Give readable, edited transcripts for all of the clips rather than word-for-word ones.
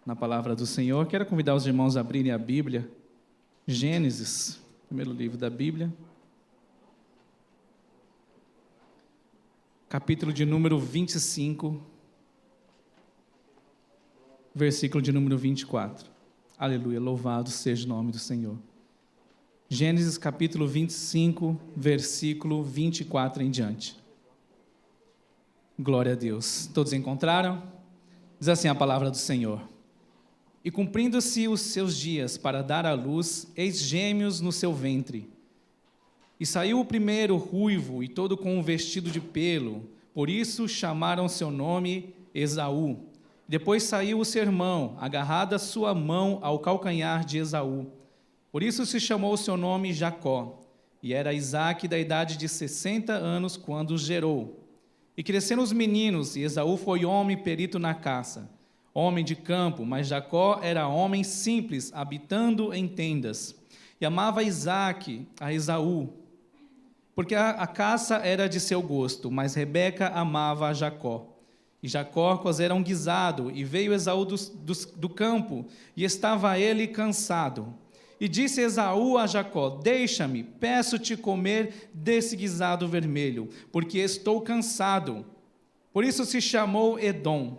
na palavra do Senhor. Quero convidar os irmãos a abrirem a Bíblia. Gênesis, primeiro livro da Bíblia. Capítulo de número 25, versículo de número 24. Aleluia, louvado seja o nome do Senhor. Gênesis capítulo 25, versículo 24 em diante. Glória a Deus. Todos encontraram? Diz assim a palavra do Senhor. E cumprindo-se os seus dias para dar à luz, eis gêmeos no seu ventre. E saiu o primeiro ruivo e todo com um vestido de pelo, por isso chamaram seu nome Esaú. Depois saiu o seu irmão, agarrada sua mão ao calcanhar de Esaú. Por isso se chamou o seu nome Jacó. E era Isaque da idade de 60 anos quando os gerou. E cresceram os meninos, e Esaú foi homem perito na caça, homem de campo, mas Jacó era homem simples, habitando em tendas. E amava Isaque a Esaú, porque a caça era de seu gosto, mas Rebeca amava a Jacó. E Jacó cozera um guisado, e veio Esaú do campo, e estava ele cansado. E disse Esaú a Jacó: deixa-me, peço-te comer desse guisado vermelho, porque estou cansado. Por isso se chamou Edom.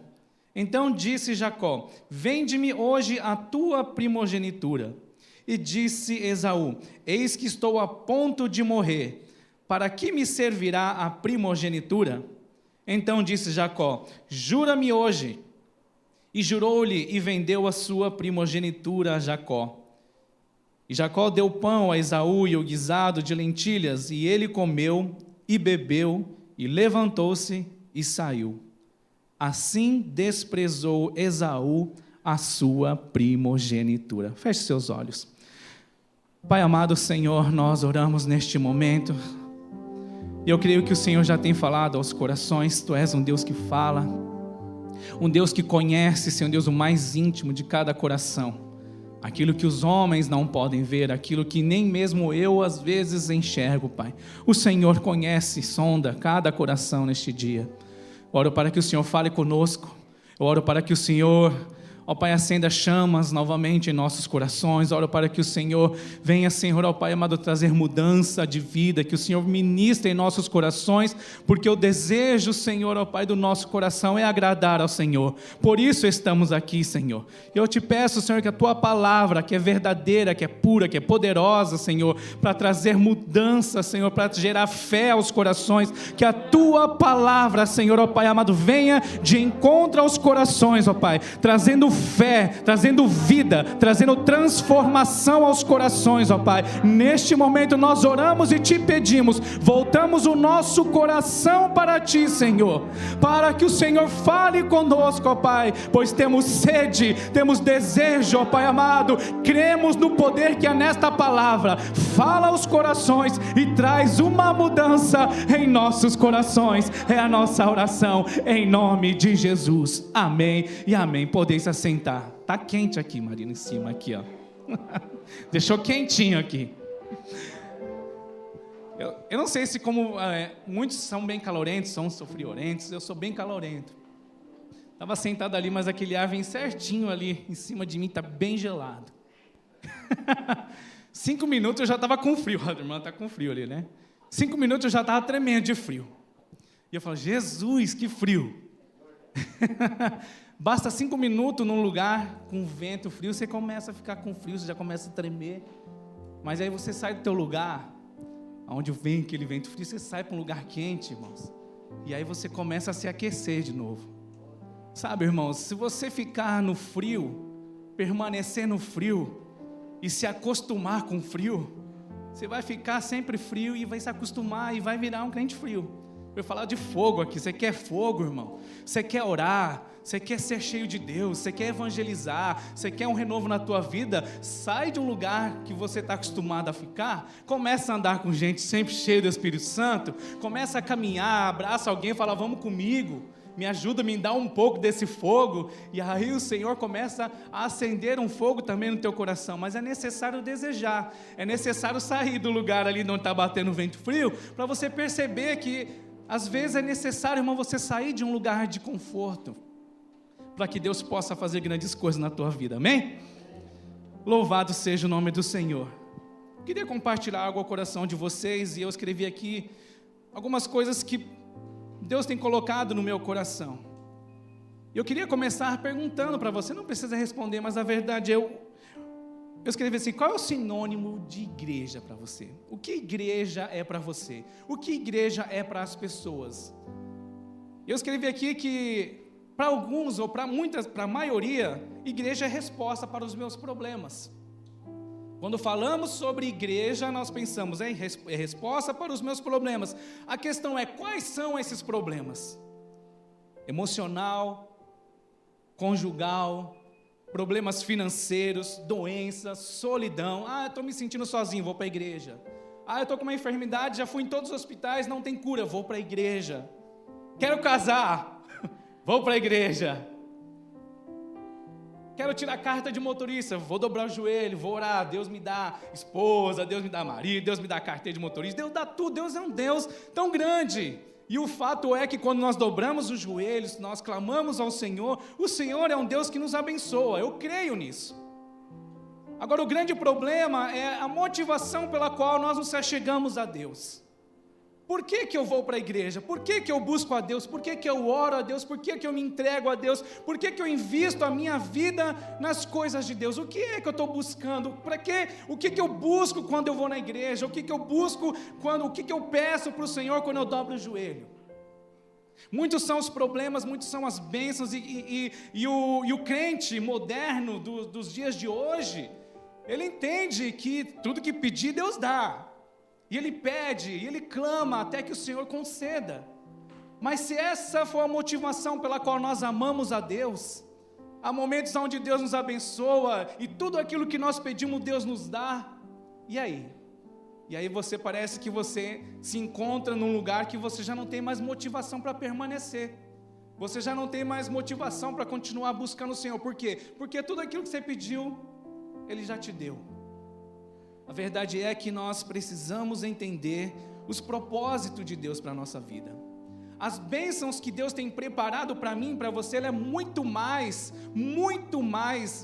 Então disse Jacó: vende-me hoje a tua primogenitura. E disse Esaú: eis que estou a ponto de morrer, para que me servirá a primogenitura? Então disse Jacó: jura-me hoje. E jurou-lhe e vendeu a sua primogenitura a Jacó. E Jacó deu pão a Esaú e o guisado de lentilhas, e ele comeu e bebeu, e levantou-se e saiu. Assim desprezou Esaú a sua primogenitura. Feche seus olhos. Pai amado Senhor, nós oramos neste momento, e eu creio que o Senhor já tem falado aos corações. Tu és um Deus que fala, um Deus que conhece, Senhor Deus, o mais íntimo de cada coração. Aquilo que os homens não podem ver, aquilo que nem mesmo eu às vezes enxergo, Pai. O Senhor conhece, sonda cada coração neste dia. Oro para que o Senhor fale conosco. Eu oro para que o Senhor, ó Pai, acenda chamas novamente em nossos corações. Oro para que o Senhor venha, Senhor, ó Pai amado, trazer mudança de vida, que o Senhor ministre em nossos corações, porque o desejo, Senhor, ó Pai, do nosso coração é agradar ao Senhor. Por isso estamos aqui, Senhor. Eu te peço, Senhor, que a Tua palavra, que é verdadeira, que é pura, que é poderosa, Senhor, para trazer mudança, Senhor, para gerar fé aos corações, que a Tua palavra, Senhor, ó Pai amado, venha de encontro aos corações, ó Pai, trazendo fé, trazendo vida, trazendo transformação aos corações, ó Pai. Neste momento nós oramos e te pedimos, voltamos o nosso coração para ti, Senhor, para que o Senhor fale conosco, ó Pai, pois temos sede, temos desejo, ó Pai amado, cremos no poder que há nesta palavra. Fala aos corações e traz uma mudança em nossos corações, é a nossa oração, em nome de Jesus, amém e amém. Podeis sentar. Tá quente aqui, Marina, em cima aqui, ó. Deixou quentinho aqui. Eu não sei se como muitos são bem calorentos, são friorentos. Eu sou bem calorento. Estava sentado ali, mas aquele ar vem certinho ali em cima de mim, tá bem gelado. 5 minutos eu já estava com frio. A irmã tá com frio ali, né? 5 minutos eu já estava tremendo de frio. E eu falo: Jesus, que frio. Basta 5 minutos num lugar com vento frio, você começa a ficar com frio, você já começa a tremer. Mas aí você sai do teu lugar, onde vem aquele vento frio, você sai para um lugar quente, irmãos. E aí você começa a se aquecer de novo. Sabe, irmãos, se você ficar no frio, permanecer no frio e se acostumar com o frio, você vai ficar sempre frio e vai se acostumar e vai virar um crente frio. Eu vou falar de fogo aqui. Você quer fogo, irmão? Você quer orar? Você quer ser cheio de Deus? Você quer evangelizar? Você quer um renovo na tua vida? Sai de um lugar que você está acostumado a ficar. Começa a andar com gente sempre cheia do Espírito Santo. Começa a caminhar, abraça alguém e fala: vamos comigo. Me ajuda, me dá um pouco desse fogo. E aí o Senhor começa a acender um fogo também no teu coração. Mas é necessário desejar. É necessário sair do lugar ali onde está batendo o vento frio, para você perceber que às vezes é necessário, irmão, você sair de um lugar de conforto. para que Deus possa fazer grandes coisas na tua vida, amém? Louvado seja o nome do Senhor. Queria compartilhar algo ao coração de vocês, e eu escrevi aqui algumas coisas que Deus tem colocado no meu coração. Eu queria começar perguntando para você, não precisa responder, mas a verdade eu escrevi assim: qual é o sinônimo de igreja para você? O que igreja é para você? O que igreja é para as pessoas? Eu escrevi aqui que para alguns, ou para muitas, para a maioria, igreja é resposta para os meus problemas. Quando falamos sobre igreja, nós pensamos em resposta para os meus problemas. A questão é, quais são esses problemas? Emocional, conjugal, problemas financeiros, doenças, solidão. Eu estou me sentindo sozinho, vou para a igreja. Eu estou com uma enfermidade, já fui em todos os hospitais, não tem cura, vou para a igreja. Quero casar, vou para a igreja. Quero tirar carta de motorista, vou dobrar o joelho, vou orar, Deus me dá esposa, Deus me dá marido, Deus me dá carteira de motorista, Deus dá tudo, Deus é um Deus tão grande. E o fato é que quando nós dobramos os joelhos, nós clamamos ao Senhor, o Senhor é um Deus que nos abençoa, eu creio nisso. Agora o grande problema é a motivação pela qual nós nos achegamos a Deus. Por que eu vou para a igreja? Por que eu busco a Deus? Por que eu oro a Deus? Por que eu me entrego a Deus? Por que eu invisto a minha vida nas coisas de Deus? O que é que eu estou buscando? O que eu busco quando eu vou na igreja? O que eu busco o que eu peço para o Senhor quando eu dobro o joelho? Muitos são os problemas, muitos são as bênçãos, e o crente moderno dos dias de hoje, ele entende que tudo que pedir, Deus dá. E ele pede, e ele clama até que o Senhor conceda. Mas se essa for a motivação pela qual nós amamos a Deus, há momentos onde Deus nos abençoa, e tudo aquilo que nós pedimos Deus nos dá, e aí? E aí parece que você se encontra num lugar que você já não tem mais motivação para permanecer. Você já não tem mais motivação para continuar buscando o Senhor. Por quê? Porque tudo aquilo que você pediu, Ele já te deu. A verdade é que nós precisamos entender os propósitos de Deus para a nossa vida. As bênçãos que Deus tem preparado para mim e para você, ela é muito mais,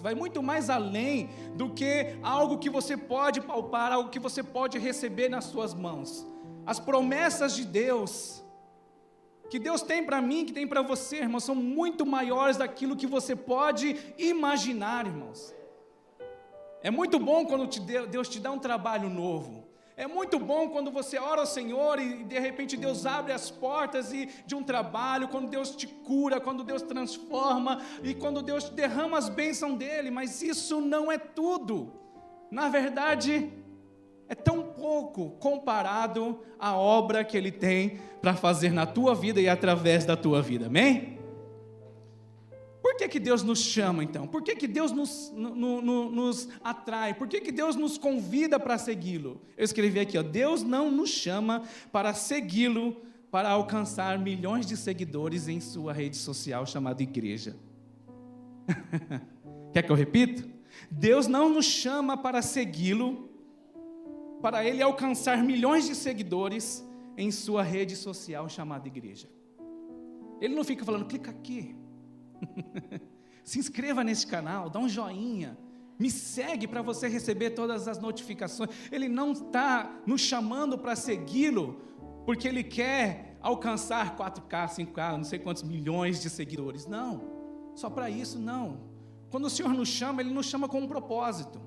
vai muito mais além do que algo que você pode palpar, algo que você pode receber nas suas mãos. As promessas de Deus, que Deus tem para mim, que tem para você, irmãos, são muito maiores daquilo que você pode imaginar, irmãos. É muito bom quando Deus te dá um trabalho novo. É muito bom quando você ora ao Senhor e de repente Deus abre as portas de um trabalho, quando Deus te cura, quando Deus transforma e quando Deus derrama as bênçãos dEle, mas isso não é tudo. Na verdade, é tão pouco comparado à obra que Ele tem para fazer na tua vida e através da tua vida, amém? Por que Deus nos chama então? Por que Deus nos atrai? Por que Deus nos convida para segui-lo? Eu escrevi aqui, Deus não nos chama para segui-lo, para alcançar milhões de seguidores em sua rede social chamada igreja. Quer que eu repita? Deus não nos chama para segui-lo, para Ele alcançar milhões de seguidores em sua rede social chamada igreja. Ele não fica falando, clica aqui. Se inscreva nesse canal, dá um joinha, me segue para você receber todas as notificações. Ele não está nos chamando para segui-lo porque Ele quer alcançar 4K, 5K, não sei quantos milhões de seguidores. Não, só para isso não. Quando o Senhor nos chama, Ele nos chama com um propósito.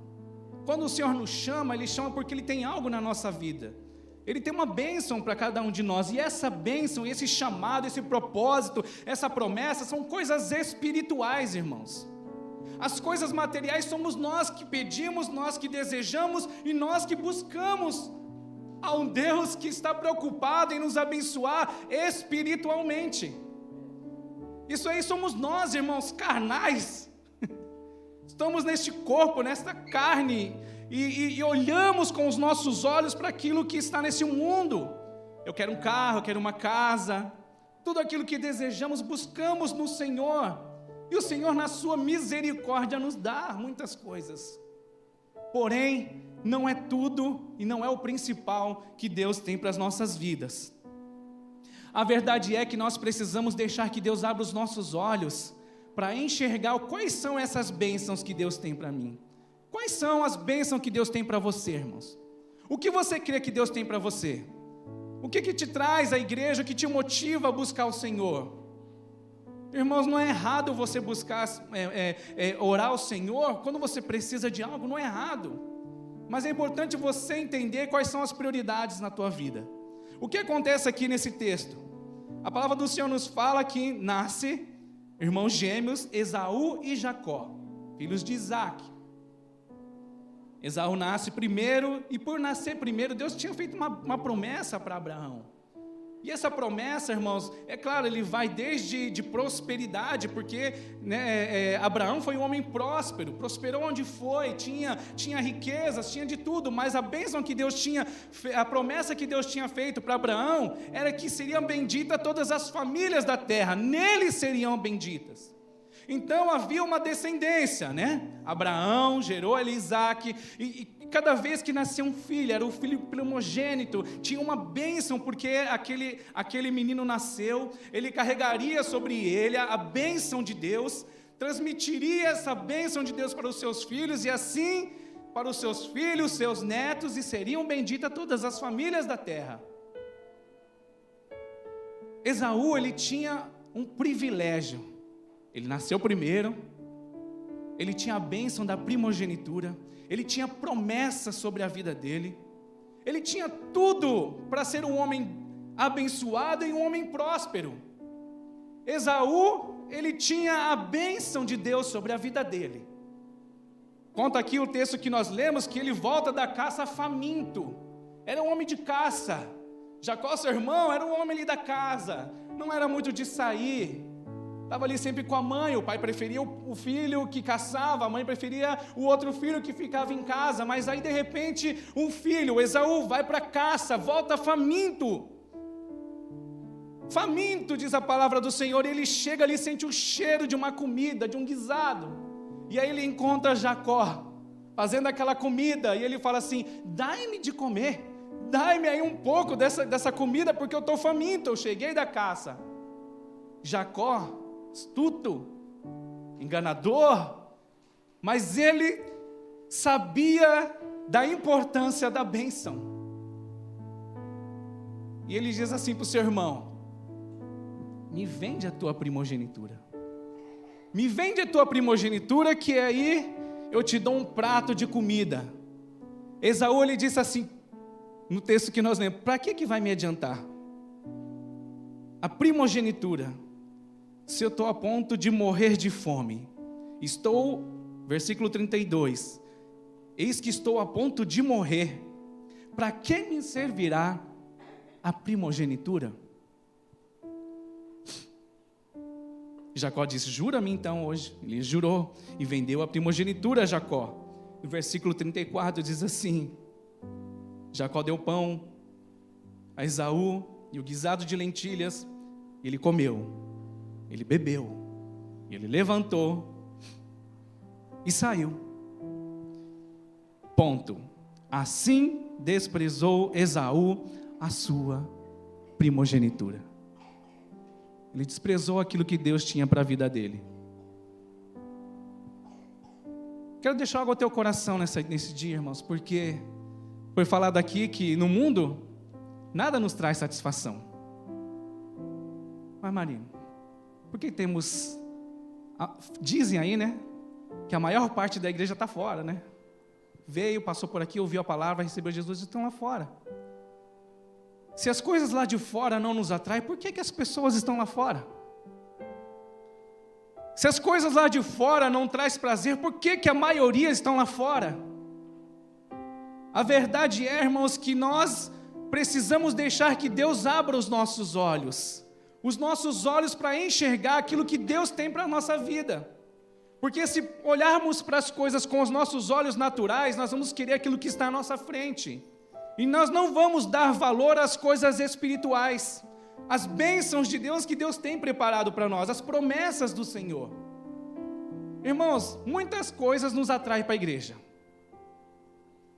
Quando o Senhor nos chama, Ele chama porque Ele tem algo na nossa vida. Ele tem uma bênção para cada um de nós, e essa bênção, esse chamado, esse propósito, essa promessa, são coisas espirituais, irmãos. As coisas materiais somos nós que pedimos, nós que desejamos, e nós que buscamos a um Deus que está preocupado em nos abençoar espiritualmente. Isso aí somos nós, irmãos, carnais. Estamos neste corpo, nesta carne, e olhamos com os nossos olhos para aquilo que está nesse mundo. Eu quero um carro, eu quero uma casa, tudo aquilo que desejamos, buscamos no Senhor, e o Senhor na sua misericórdia nos dá muitas coisas, porém, não é tudo e não é o principal que Deus tem para as nossas vidas. A verdade é que nós precisamos deixar que Deus abra os nossos olhos para enxergar quais são essas bênçãos que Deus tem para mim. Quais são as bênçãos que Deus tem para você, irmãos? O que você crê que Deus tem para você? O que te traz à igreja, o que te motiva a buscar o Senhor? Irmãos, não é errado você buscar, orar ao Senhor quando você precisa de algo, não é errado. Mas é importante você entender quais são as prioridades na tua vida. O que acontece aqui nesse texto? A palavra do Senhor nos fala que nasce irmãos gêmeos, Esaú e Jacó, filhos de Isaac. Esaú nasce primeiro, e por nascer primeiro, Deus tinha feito uma promessa para Abraão. E essa promessa, irmãos, é claro, ele vai desde de prosperidade, porque Abraão foi um homem próspero, prosperou onde foi, tinha riquezas, tinha de tudo, mas a bênção que Deus tinha, a promessa que Deus tinha feito para Abraão, era que seriam benditas todas as famílias da terra, nele seriam benditas. Então havia uma descendência, Abraão gerou Isaac, e cada vez que nascia um filho, era o filho primogênito, tinha uma bênção, porque aquele menino nasceu, ele carregaria sobre ele a bênção de Deus, transmitiria essa bênção de Deus para os seus filhos, e assim para os seus filhos, seus netos, e seriam benditas todas as famílias da terra. Esaú, ele tinha um privilégio. Ele nasceu primeiro, ele tinha a bênção da primogenitura, ele tinha promessa sobre a vida dele, ele tinha tudo para ser um homem abençoado e um homem próspero. Esaú, ele tinha a bênção de Deus sobre a vida dele. Conta aqui o texto que nós lemos, que ele volta da caça faminto, era um homem de caça. Jacó, seu irmão, era um homem ali da casa, não era muito de sair, estava ali sempre com a mãe. O pai preferia o filho que caçava, a mãe preferia o outro filho que ficava em casa. Mas aí de repente um filho, Esaú, vai para a caça, volta faminto. Faminto, diz a palavra do Senhor, e ele chega ali, sente o cheiro de uma comida, de um guisado. E aí ele encontra Jacó fazendo aquela comida, e ele fala assim: dai-me de comer, dai-me aí um pouco dessa comida, porque eu estou faminto, eu cheguei da caça. Jacó, astuto, enganador, mas ele sabia da importância da bênção. E ele diz assim para o seu irmão: me vende a tua primogenitura, me vende a tua primogenitura, que aí eu te dou um prato de comida. Esaú, ele disse assim, no texto que nós lemos: para que vai me adiantar a primogenitura, se eu estou a ponto de morrer de fome? Versículo 32, eis que estou a ponto de morrer, para que me servirá a primogenitura? Jacó disse: jura-me então hoje. Ele jurou e vendeu a primogenitura a Jacó. No versículo 34 diz assim: Jacó deu pão a Esaú e o guisado de lentilhas, ele comeu, ele bebeu, ele levantou e saiu. Ponto. Assim desprezou Esaú a sua primogenitura. Ele desprezou aquilo que Deus tinha para a vida dele. Quero deixar algo ao teu coração nesse dia, irmãos, porque foi falado aqui que no mundo nada nos traz satisfação. Mas Marina, por que temos... Dizem aí, que a maior parte da igreja está fora, Veio, passou por aqui, ouviu a palavra, recebeu Jesus e estão lá fora. Se as coisas lá de fora não nos atraem, por que as pessoas estão lá fora? Se as coisas lá de fora não trazem prazer, por que a maioria estão lá fora? A verdade é, irmãos, que nós precisamos deixar que Deus abra os nossos olhos para enxergar aquilo que Deus tem para a nossa vida. Porque se olharmos para as coisas com os nossos olhos naturais, nós vamos querer aquilo que está à nossa frente. E nós não vamos dar valor às coisas espirituais, às bênçãos de Deus que Deus tem preparado para nós, as promessas do Senhor. Irmãos, muitas coisas nos atraem para a igreja.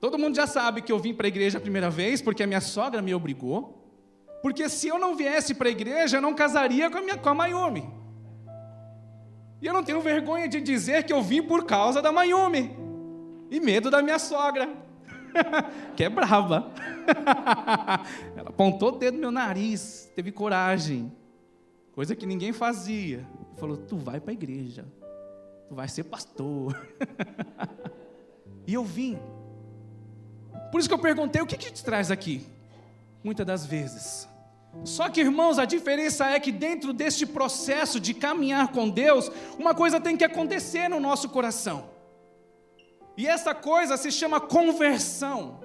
Todo mundo já sabe que eu vim para a igreja a primeira vez porque a minha sogra me obrigou. Porque se eu não viesse para a igreja, eu não casaria com a Mayumi. E eu não tenho vergonha de dizer que eu vim por causa da Mayumi. E medo da minha sogra, que é brava. Ela apontou o dedo no meu nariz, teve coragem, coisa que ninguém fazia. Falou, tu vai para a igreja, tu vai ser pastor. E eu vim. Por isso que eu perguntei, o que te traz aqui? Muitas das vezes. Só que, irmãos, a diferença é que dentro deste processo de caminhar com Deus, uma coisa tem que acontecer no nosso coração. E essa coisa se chama conversão,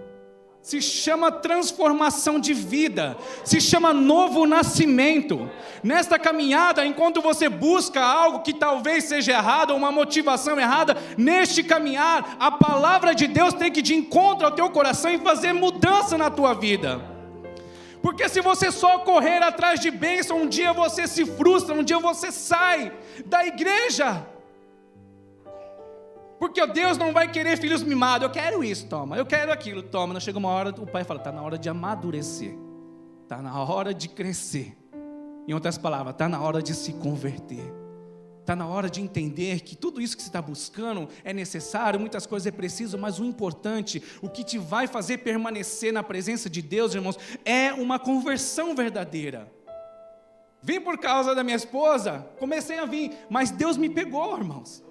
se chama transformação de vida, se chama novo nascimento. Nesta caminhada, enquanto você busca algo que talvez seja errado, ou uma motivação errada, neste caminhar, a palavra de Deus tem que ir de encontro ao teu coração e fazer mudança na tua vida. Porque se você só correr atrás de bênção, um dia você se frustra, um dia você sai da igreja. Porque Deus não vai querer filhos mimados. Eu quero isso, toma. Eu quero aquilo, toma. Não chega uma hora, o pai fala, está na hora de amadurecer. Está na hora de crescer. Em outras palavras, está na hora de se converter. Está na hora de entender que tudo isso que você está buscando é necessário, muitas coisas é preciso, mas o importante, o que te vai fazer permanecer na presença de Deus, irmãos, é uma conversão verdadeira. Vim por causa da minha esposa, comecei a vir, mas Deus me pegou, irmãos.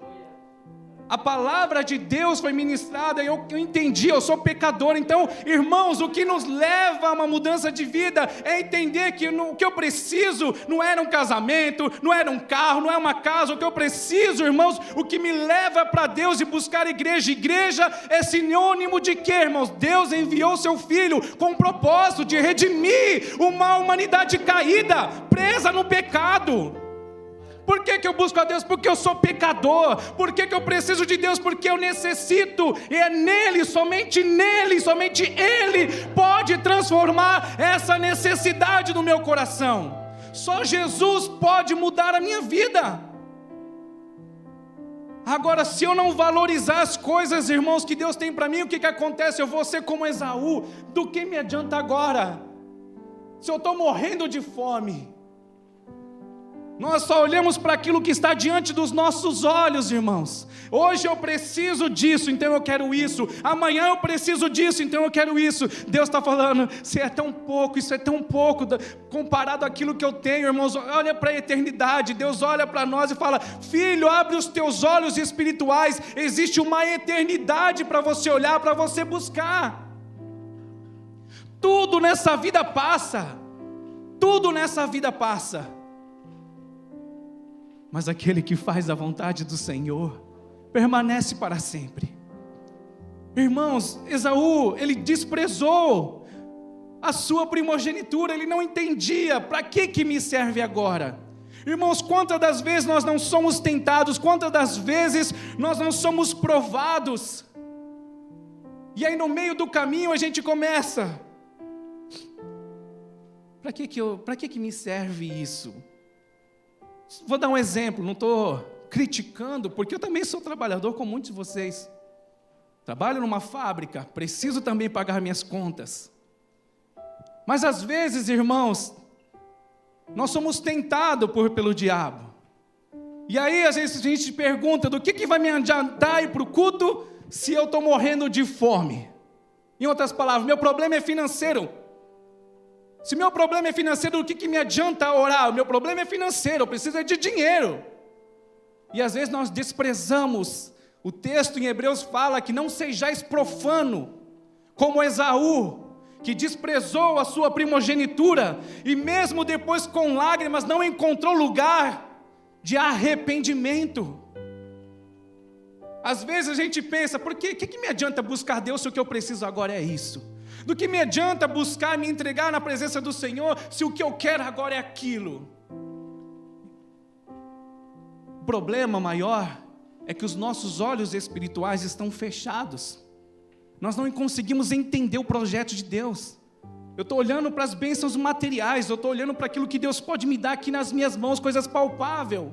A palavra de Deus foi ministrada e eu entendi, eu sou pecador. Então, irmãos, o que nos leva a uma mudança de vida é entender que o que eu preciso não era um casamento, não era um carro, não é uma casa. O que eu preciso, irmãos, o que me leva para Deus e buscar igreja. Igreja é sinônimo de quê, irmãos? Deus enviou seu Filho com o propósito de redimir uma humanidade caída, presa no pecado. Por que eu busco a Deus? Porque eu sou pecador. Por que eu preciso de Deus? Porque eu necessito. E é nele, somente Ele pode transformar essa necessidade do meu coração. Só Jesus pode mudar a minha vida. Agora, se eu não valorizar as coisas, irmãos, que Deus tem para mim, o que acontece? Eu vou ser como Esaú. Do que me adianta agora? Se eu estou morrendo de fome. Nós só olhamos para aquilo que está diante dos nossos olhos, irmãos. Hoje eu preciso disso, então eu quero isso. Amanhã eu preciso disso, então eu quero isso. Deus está falando, se é tão pouco, isso é tão pouco comparado àquilo que eu tenho, irmãos. Olha para a eternidade. Deus olha para nós e fala, filho, abre os teus olhos espirituais. Existe uma eternidade para você olhar, para você buscar. Tudo nessa vida passa. Tudo nessa vida passa. Mas aquele que faz a vontade do Senhor permanece para sempre. Irmãos, Esaú, ele desprezou a sua primogenitura, ele não entendia, para que me serve agora? Irmãos, quantas das vezes nós não somos tentados, quantas das vezes nós não somos provados, e aí no meio do caminho a gente começa, para que me serve isso? Vou dar um exemplo, não estou criticando, porque eu também sou trabalhador como muitos de vocês. Trabalho numa fábrica, preciso também pagar minhas contas. Mas às vezes, irmãos, nós somos tentados pelo diabo. E aí às vezes a gente pergunta, do que vai me adiantar ir para o culto se eu estou morrendo de fome? Em outras palavras, meu problema é financeiro. Se meu problema é financeiro, do que me adianta orar? O meu problema é financeiro, eu preciso de dinheiro. E às vezes nós desprezamos. O texto em Hebreus fala que não sejais profano, como Esaú, que desprezou a sua primogenitura, e mesmo depois com lágrimas não encontrou lugar de arrependimento. Às vezes a gente pensa, por que me adianta buscar Deus se o que eu preciso agora é isso? Do que me adianta buscar me entregar na presença do Senhor se o que eu quero agora é aquilo? O problema maior é que os nossos olhos espirituais estão fechados. Nós não conseguimos entender o projeto de Deus. Eu estou olhando para as bênçãos materiais, eu estou olhando para aquilo que Deus pode me dar aqui nas minhas mãos, coisas palpáveis.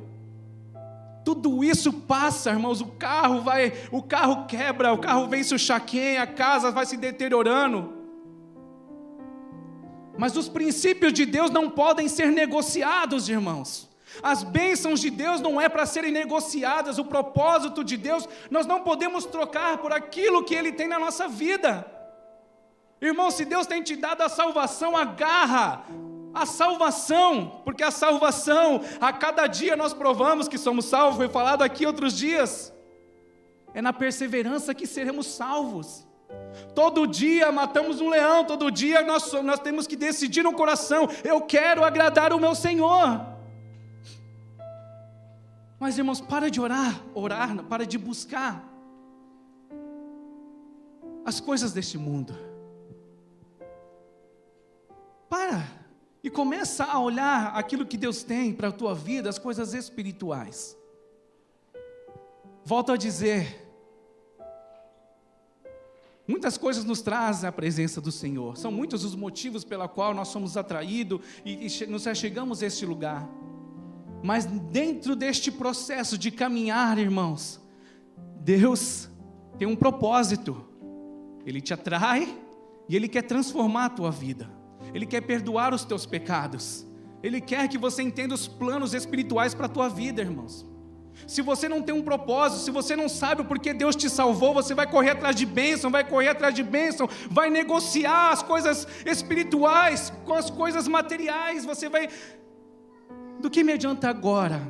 Tudo isso passa, irmãos, o carro quebra, o carro vence o chaquém, a casa vai se deteriorando. Mas os princípios de Deus não podem ser negociados, irmãos. As bênçãos de Deus não é para serem negociadas. O propósito de Deus, nós não podemos trocar por aquilo que Ele tem na nossa vida. Irmão, se Deus tem te dado a salvação, agarra a salvação, porque a salvação, a cada dia nós provamos que somos salvos, foi falado aqui outros dias. É na perseverança que seremos salvos. Todo dia matamos um leão, todo dia nós temos que decidir no coração: eu quero agradar o meu Senhor. Mas, irmãos, para de orar, para de buscar as coisas deste mundo. Para e começa a olhar aquilo que Deus tem para a tua vida, as coisas espirituais. Volto a dizer, muitas coisas nos trazem a presença do Senhor. São muitos os motivos pela qual nós somos atraídos e nos chegamos a este lugar. Mas dentro deste processo de caminhar, irmãos, Deus tem um propósito. Ele te atrai e Ele quer transformar a tua vida. Ele quer perdoar os teus pecados. Ele quer que você entenda os planos espirituais para a tua vida, irmãos. Se você não tem um propósito, se você não sabe o porquê Deus te salvou, você vai correr atrás de bênção, vai negociar as coisas espirituais com as coisas materiais, você vai... Do que me adianta agora?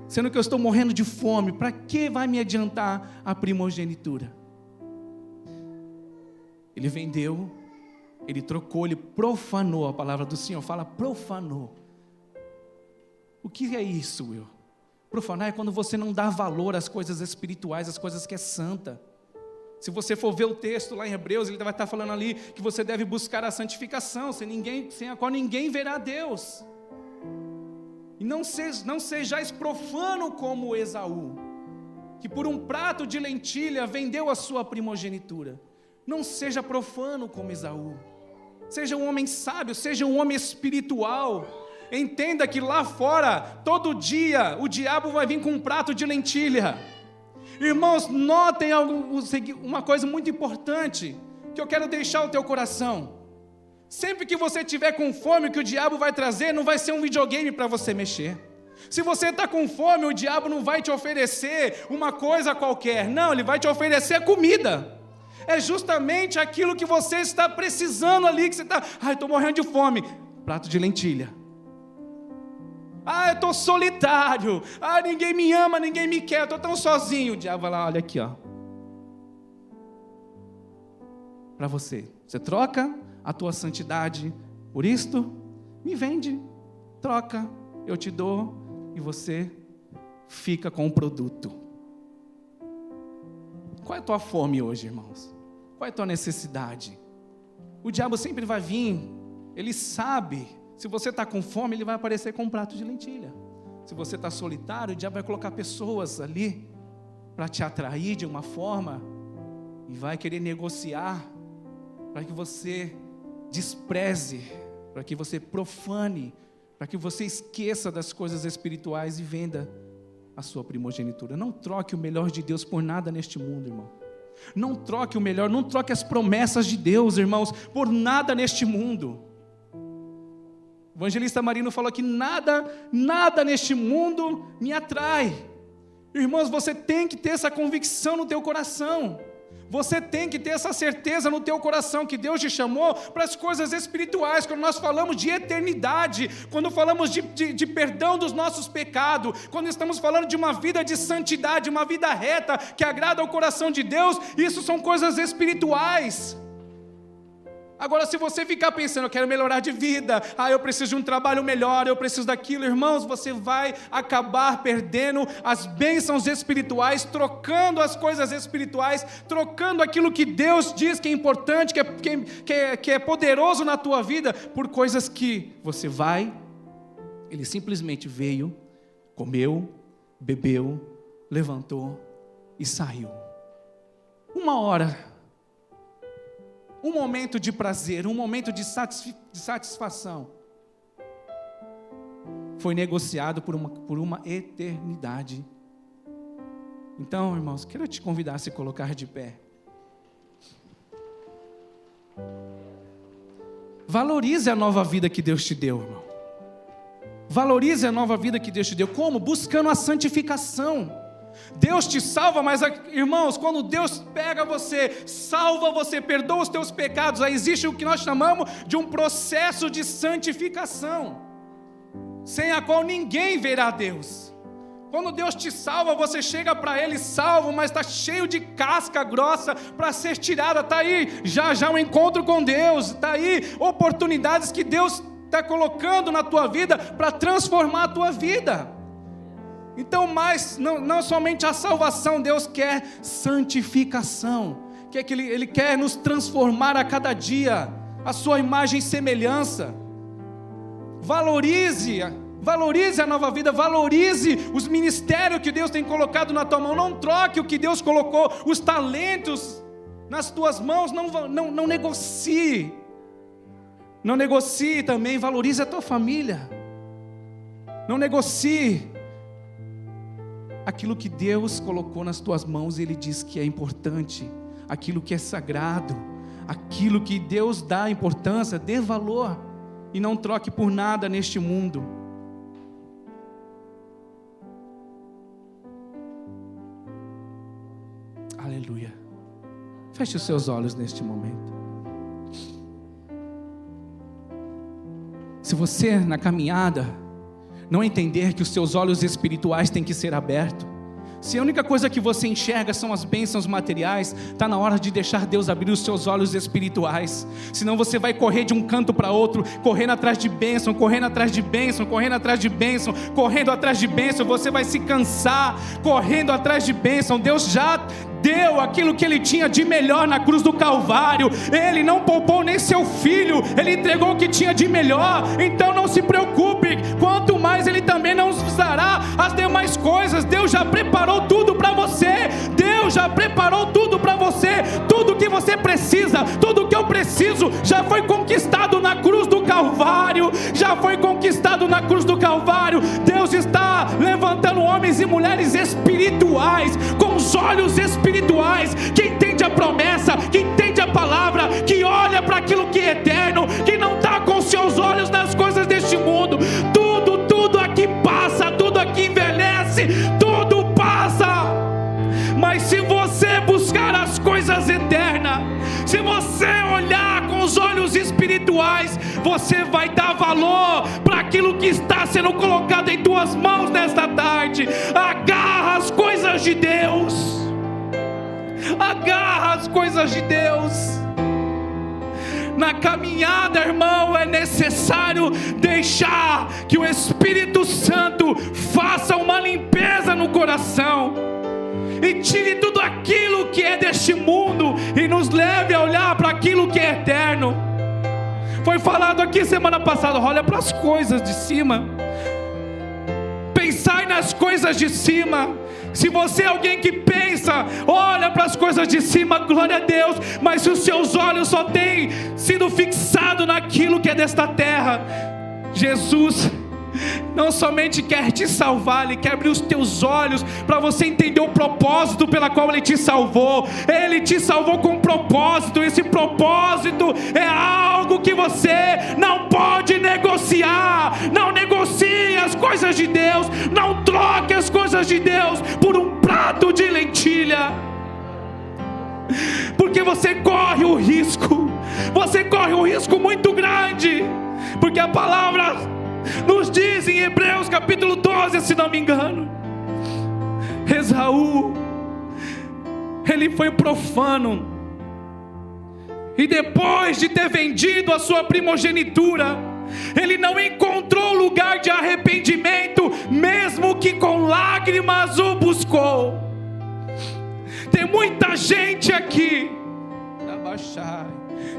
Sendo que eu estou morrendo de fome, para que vai me adiantar a primogenitura? Ele vendeu, ele trocou, ele profanou, a palavra do Senhor fala profanou. O que é isso, Will? Profanar é quando você não dá valor às coisas espirituais, às coisas que é santa. Se você for ver o texto lá em Hebreus, ele vai estar falando ali que você deve buscar a santificação, sem a qual ninguém verá Deus. E não sejais profano como Esaú, que por um prato de lentilha vendeu a sua primogenitura. Não seja profano como Esaú. Seja um homem sábio, seja um homem espiritual. Entenda que lá fora, todo dia, o diabo vai vir com um prato de lentilha. Irmãos, notem uma coisa muito importante, que eu quero deixar ao teu coração. Sempre que você estiver com fome, o que o diabo vai trazer não vai ser um videogame para você mexer. Se você está com fome, o diabo não vai te oferecer uma coisa qualquer. Não, ele vai te oferecer comida. É justamente aquilo que você está precisando ali, que você está... eu estou morrendo de fome. Prato de lentilha. Eu estou solitário. Ninguém me ama, ninguém me quer, eu estou tão sozinho. O diabo vai lá, olha aqui, ó. Para você. Você troca a tua santidade por isto? Me vende. Troca, eu te dou e você fica com o produto. Qual é a tua fome hoje, irmãos? Qual é a tua necessidade? O diabo sempre vai vir, ele sabe. Se você está com fome, ele vai aparecer com um prato de lentilha. Se você está solitário, o diabo vai colocar pessoas ali para te atrair de uma forma e vai querer negociar para que você despreze, para que você profane, para que você esqueça das coisas espirituais e venda a sua primogenitura. Não troque o melhor de Deus por nada neste mundo, irmão. Não troque o melhor, não troque as promessas de Deus, irmãos, por nada neste mundo. O evangelista Marino falou que nada neste mundo me atrai. Irmãos, você tem que ter essa convicção no teu coração. Você tem que ter essa certeza no teu coração que Deus te chamou para as coisas espirituais. Quando nós falamos de eternidade, quando falamos de perdão dos nossos pecados, quando estamos falando de uma vida de santidade, uma vida reta, que agrada ao coração de Deus, isso são coisas espirituais. Agora, se você ficar pensando, eu quero melhorar de vida, eu preciso de um trabalho melhor, eu preciso daquilo, irmãos, você vai acabar perdendo as bênçãos espirituais, trocando as coisas espirituais, trocando aquilo que Deus diz que é importante, que é poderoso na tua vida, por coisas que você ele simplesmente veio, comeu, bebeu, levantou e saiu. Uma hora, um momento de prazer, um momento de satisfação, foi negociado por uma eternidade. Então, irmãos, quero te convidar a se colocar de pé. Valorize a nova vida que Deus te deu, irmão. Valorize a nova vida que Deus te deu. Como? Buscando a santificação. Deus te salva, mas, irmãos, quando Deus pega você, salva você, perdoa os teus pecados, aí existe o que nós chamamos de um processo de santificação, sem a qual ninguém verá Deus. Quando Deus te salva, você chega para Ele salvo, mas está cheio de casca grossa para ser tirada. Está aí já um encontro com Deus, está aí oportunidades que Deus está colocando na tua vida para transformar a tua vida. Então, mas não somente a salvação, Deus quer santificação, que Ele quer nos transformar a cada dia, a sua imagem e semelhança. Valorize a nova vida, valorize os ministérios que Deus tem colocado na tua mão. Não troque o que Deus colocou, os talentos nas tuas mãos, não negocie. Não negocie também, valorize a tua família. Não negocie aquilo que Deus colocou nas tuas mãos. Ele diz que é importante, aquilo que é sagrado, aquilo que Deus dá importância, dê valor, e não troque por nada neste mundo. Aleluia. Feche os seus olhos neste momento. Se você na caminhada não entender que os seus olhos espirituais têm que ser abertos, se a única coisa que você enxerga são as bênçãos materiais, está na hora de deixar Deus abrir os seus olhos espirituais. Senão você vai correr de um canto para outro, correndo atrás de bênção, correndo atrás de bênção, correndo atrás de bênção, correndo atrás de bênção. Você vai se cansar correndo atrás de bênção. Deus já deu aquilo que Ele tinha de melhor na cruz do Calvário. Ele não poupou nem seu filho, Ele entregou o que tinha de melhor. Então não se preocupe, quanto mais Ele também não nos dará as demais coisas. Deus já preparou tudo para você. Deus já preparou tudo para você. Tudo que você precisa, tudo que eu preciso, já foi conquistado na cruz do Calvário. Já foi conquistado na cruz do Calvário. Deus está levantando homens e mulheres espirituais, com os olhos espirituais, que entende a promessa, que entende a palavra, que olha para aquilo que é eterno, que não está com seus olhos nas coisas deste mundo. Tudo aqui passa, tudo aqui envelhece, tudo passa. Mas se você buscar as coisas eternas, se você olhar com os olhos espirituais, você vai dar valor para aquilo que está sendo colocado em tuas mãos nesta tarde. Agarra as coisas de Deus. Agarra as coisas de Deus. Na caminhada, irmão, é necessário deixar que o Espírito Santo faça uma limpeza no coração e tire tudo aquilo que é deste mundo e nos leve a olhar para aquilo que é eterno. Foi falado aqui semana passada, olha para as coisas de cima. Pensai nas coisas de cima. Se você é alguém que pensa, olha para as coisas de cima, glória a Deus. Mas se os seus olhos só têm sido fixados naquilo que é desta terra, Jesus não somente quer te salvar, Ele quer abrir os teus olhos para você entender o propósito pela qual Ele te salvou. Ele te salvou com um propósito. Esse propósito é algo que você não pode negociar. Não negocie as coisas de Deus. Não troque as coisas de Deus por um prato de lentilha, porque você corre um risco muito grande. Porque a palavra nos diz em Hebreus capítulo 12, se não me engano, Esaú, ele foi profano, e depois de ter vendido a sua primogenitura, ele não encontrou lugar de arrependimento, mesmo que com lágrimas o buscou. Tem muita gente aqui,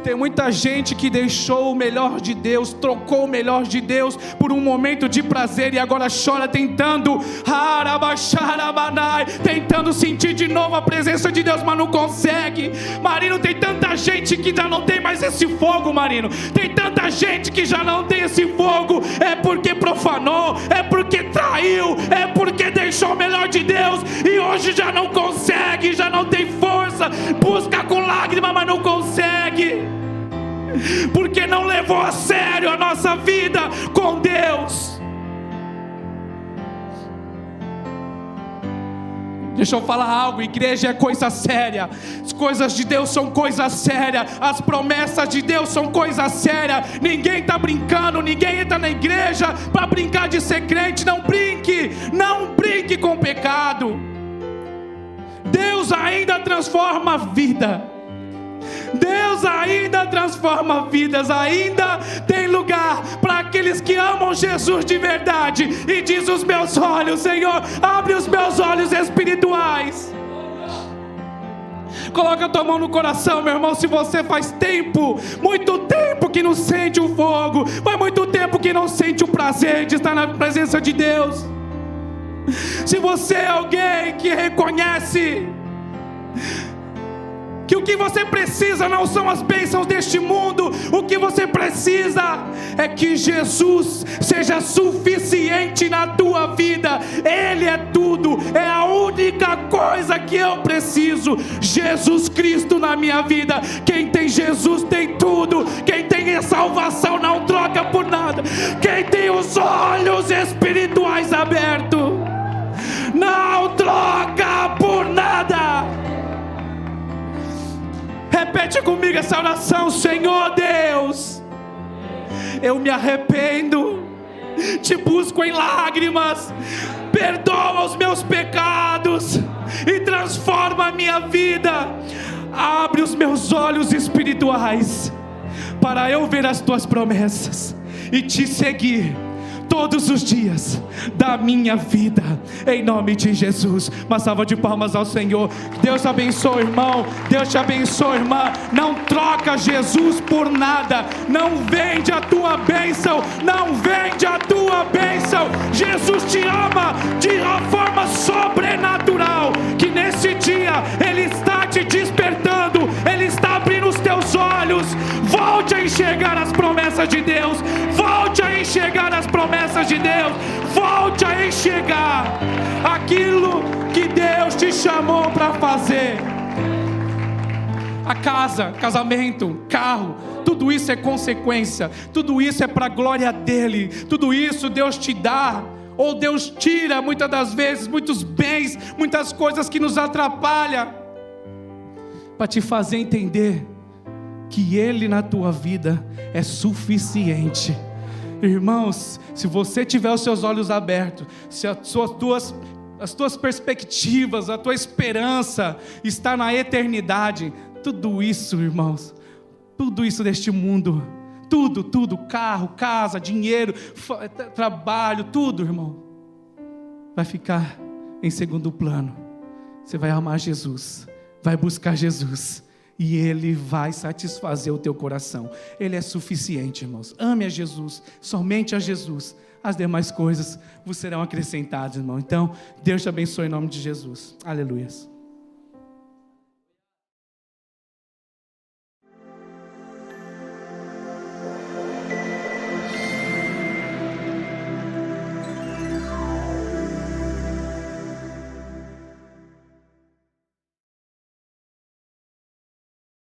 tem muita gente que deixou o melhor de Deus, trocou o melhor de Deus por um momento de prazer, e agora chora tentando sentir de novo a presença de Deus, mas não consegue. Marino, tem tanta gente que já não tem mais esse fogo, Marino. Tem tanta gente que já não tem esse fogo. É porque profanou, é porque traiu, é porque deixou o melhor de Deus e hoje já não consegue, já não tem força. Busca com lágrima, mas não consegue, porque não levou a sério a nossa vida com Deus. Deixa eu falar algo, igreja é coisa séria, as coisas de Deus são coisa séria, as promessas de Deus são coisa séria. Ninguém está brincando, ninguém entra na igreja para brincar de ser crente. Não brinque com o pecado. Deus ainda transforma a vida. Deus ainda transforma vidas, ainda tem lugar para aqueles que amam Jesus de verdade. E diz: os meus olhos, Senhor, abre os meus olhos espirituais. Coloca a tua mão no coração, meu irmão. Se você faz tempo, muito tempo que não sente o fogo, faz muito tempo que não sente o prazer de estar na presença de Deus. Se você é alguém que reconhece que o que você precisa não são as bênçãos deste mundo, o que você precisa é que Jesus seja suficiente na tua vida. Ele é tudo, é a única coisa que eu preciso. Jesus Cristo na minha vida. Quem tem Jesus tem tudo. Quem tem a salvação não troca por nada. Quem tem os olhos espirituais abertos não troca por nada. Repete comigo essa oração: Senhor Deus, eu me arrependo, te busco em lágrimas, perdoa os meus pecados e transforma a minha vida. Abre os meus olhos espirituais para eu ver as tuas promessas e te seguir todos os dias da minha vida, em nome de Jesus. Uma salva de palmas ao Senhor. Deus te abençoe, irmão. Deus te abençoe, irmã. Não troca Jesus por nada. Não vende a tua bênção. Não vende a tua bênção. Jesus te ama de uma forma sobrenatural, que nesse dia Ele está te despertando. Ele está abrindo os teus olhos. Volte a enxergar as promessas de Deus. Volte a enxergar as promessas de Deus. Volte a enxergar aquilo que Deus te chamou para fazer. A casa, casamento, carro, tudo isso é consequência. Tudo isso é para a glória dEle. Tudo isso Deus te dá, ou Deus tira muitas das vezes, muitos bens, muitas coisas que nos atrapalham, para te fazer entender que Ele na tua vida é suficiente. Irmãos, se você tiver os seus olhos abertos, se as tuas perspectivas, a tua esperança está na eternidade, tudo isso, irmãos, tudo isso deste mundo, tudo, carro, casa, dinheiro, trabalho, tudo, irmão, vai ficar em segundo plano. Você vai amar Jesus, vai buscar Jesus, e Ele vai satisfazer o teu coração. Ele é suficiente, irmãos. Ame a Jesus, somente a Jesus. As demais coisas vos serão acrescentadas, irmão. Então, Deus te abençoe em nome de Jesus. Aleluia.